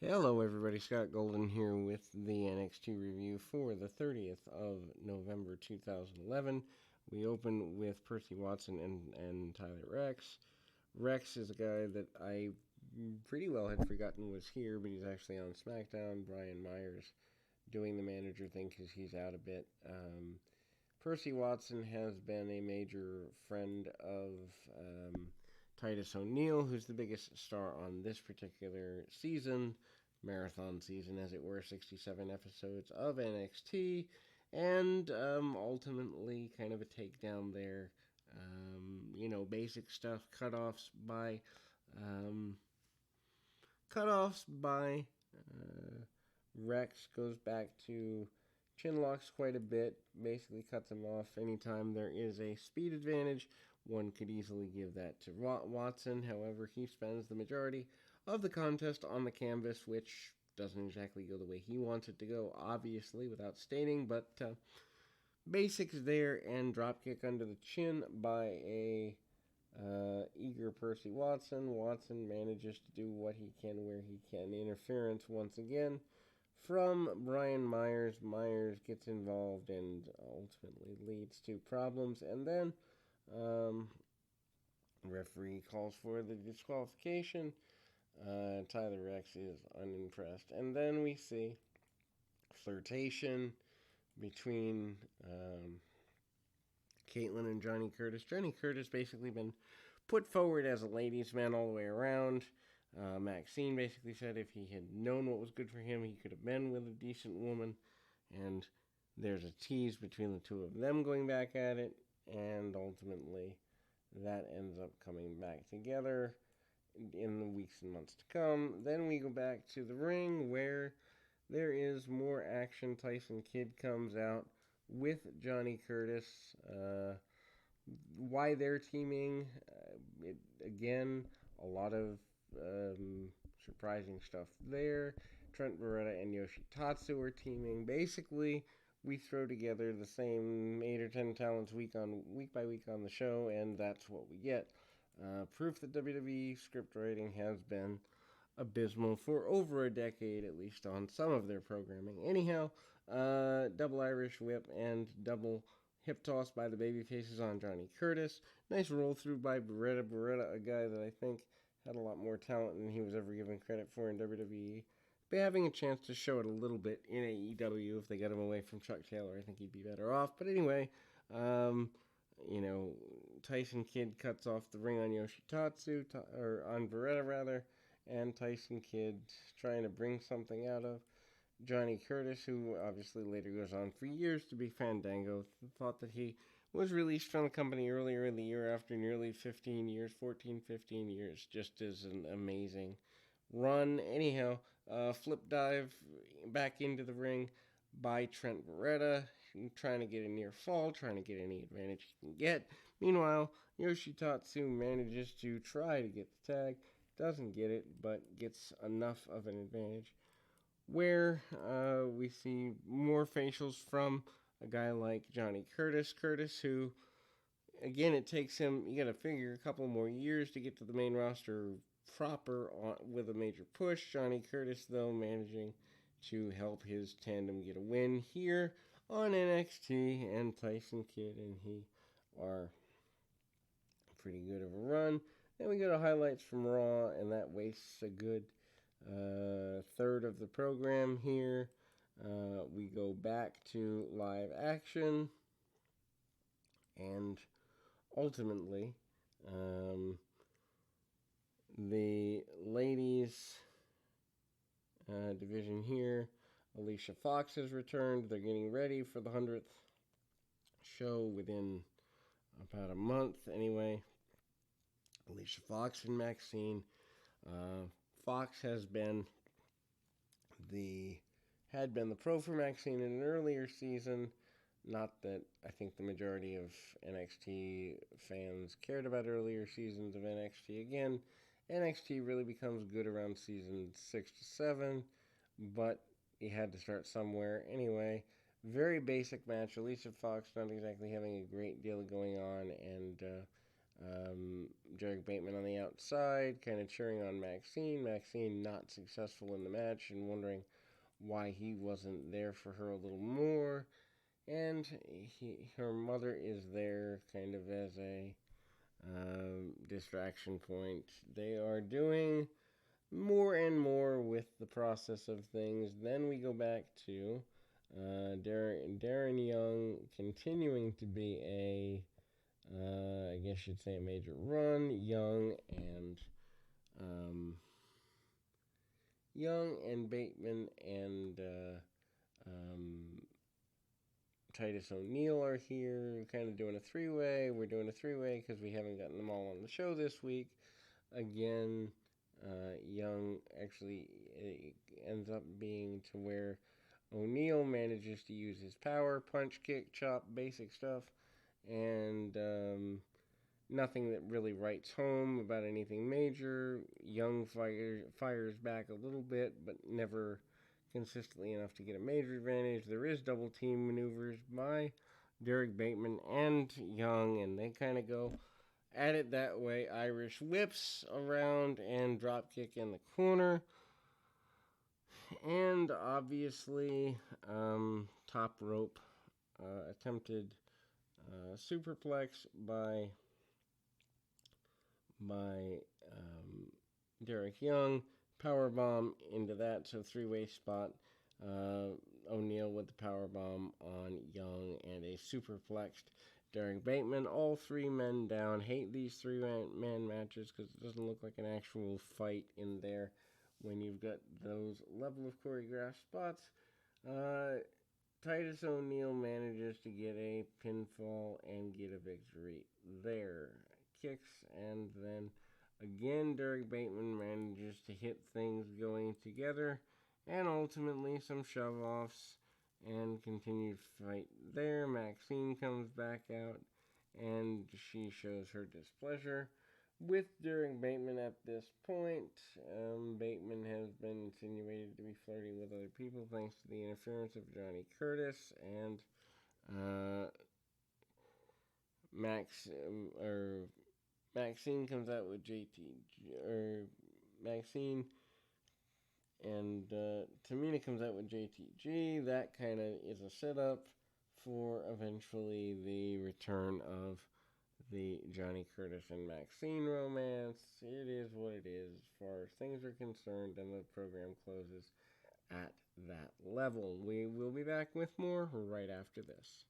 Hello, everybody. Scott Golden here with the NXT review for the 30th of November 2011. We open with Percy Watson and Tyler Rex. Rex is a guy that I pretty well had forgotten was here, but he's actually on SmackDown. Brian Myers doing the manager thing because he's out a bit. Percy Watson has been a major friend of Titus O'Neil, who's the biggest star on this particular season, marathon season, as it were, 67 episodes of NXT, and ultimately kind of a takedown there. Basic stuff, um, cutoffs by Rex goes back to Chinlocks quite a bit, basically cuts him off anytime there is a speed advantage. One could easily give that to Watson. However, he spends the majority of the contest on the canvas, which doesn't exactly go the way he wants it to go, obviously, without stating, but basics there, and dropkick under the chin by a eager Percy Watson. Watson manages to do what he can where he can. Interference once again from Brian Myers. Myers gets involved and ultimately leads to problems. And then referee calls for the disqualification. Tyler Rex is unimpressed. And then we see flirtation between Caitlyn and Johnny Curtis. Johnny Curtis basically been put forward as a ladies' man all the way around. Maxine basically said if he had known what was good for him, he could have been with a decent woman. And there's a tease between the two of them going back at it, and ultimately that ends up coming back together in the weeks and months to come. Then we go back to the ring where there is more action. Tyson Kidd comes out with Johnny Curtis. Why they're teaming, again, a lot of surprising stuff there. Trent Beretta and Yoshitatsu are teaming. Basically, we throw together the same 8 or 10 talents week by week on the show, and that's what we get. Proof that WWE script writing has been abysmal for over a decade, at least on some of their programming. Anyhow, double Irish whip and double hip toss by the babyfaces on Johnny Curtis. Nice roll through by Beretta. Beretta, a guy that I think had a lot more talent than he was ever given credit for in WWE. But having a chance to show it a little bit in AEW, if they get him away from Chuck Taylor, I think he'd be better off. But anyway, um, Tyson Kidd cuts off the ring on Yoshitatsu, or on Beretta rather, and Tyson Kidd trying to bring something out of Johnny Curtis, who obviously later goes on for years to be Fandango. Thought that he was released from the company earlier in the year after nearly 15 years, 14, 15 years. Just as an amazing run. Anyhow, flip dive back into the ring by Trent Beretta, trying to get a near fall, trying to get any advantage he can get. Meanwhile, Yoshitatsu manages to try to get the tag, doesn't get it, but gets enough of an advantage where we see more facials from a guy like Johnny Curtis. Curtis, who, again, it takes him, you gotta figure, a couple more years to get to the main roster proper with a major push. Johnny Curtis, though, managing to help his tandem get a win here on NXT, and Tyson Kidd and he are pretty good of a run. Then we go to highlights from Raw, and that wastes a good third of the program here. We go back to live action, and ultimately, the ladies division here, Alicia Fox has returned. They're getting ready for the 100th show within about a month anyway. Alicia Fox and Maxine. Fox had been the pro for Maxine in an earlier season. Not that I think the majority of NXT fans cared about earlier seasons of NXT. Again, NXT really becomes good around season 6 to 7, but you had to start somewhere. Anyway, very basic match. Alicia Fox not exactly having a great deal going on, and Derek Bateman on the outside, kind of cheering on Maxine. Maxine not successful in the match and wondering why he wasn't there for her a little more. And her mother is there kind of as a distraction point. They are doing more and more with the process of things. Then we go back to Darren Young continuing to be I guess you'd say a major run. Young and Bateman and Titus O'Neil are here, kind of doing a three-way. We're doing a three-way because we haven't gotten them all on the show this week. Again, Young actually ends up being to where O'Neil manages to use his power, punch, kick, chop, basic stuff, and nothing that really writes home about anything major. Young fires back a little bit, but never consistently enough to get a major advantage. There is double team maneuvers by Derek Bateman and Young, and they kind of go at it that way. Irish whips around and drop kick in the corner. And obviously, top rope attempted superplex by Derek Young. Powerbomb into that, so three-way spot. O'Neil with the powerbomb on Young and a superplexed Derek Bateman. All three men down. Hate these three-man matches because it doesn't look like an actual fight in there when you've got those level of choreographed spots. Titus O'Neil manages to get a pinfall and get a victory there. Kicks, and then again Derek Bateman manages to hit things going together, and ultimately some shove-offs and continued fight there. Maxine comes back out, and she shows her displeasure with Derek Bateman at this point. Bateman has been insinuated to be flirting with other people thanks to the interference of Johnny Curtis, and Maxine comes out with Maxine and Tamina comes out with JTG. That kind of is a setup for eventually the return of the Johnny Curtis and Maxine romance. It is what it is as far as things are concerned, and the program closes at that level. We will be back with more right after this.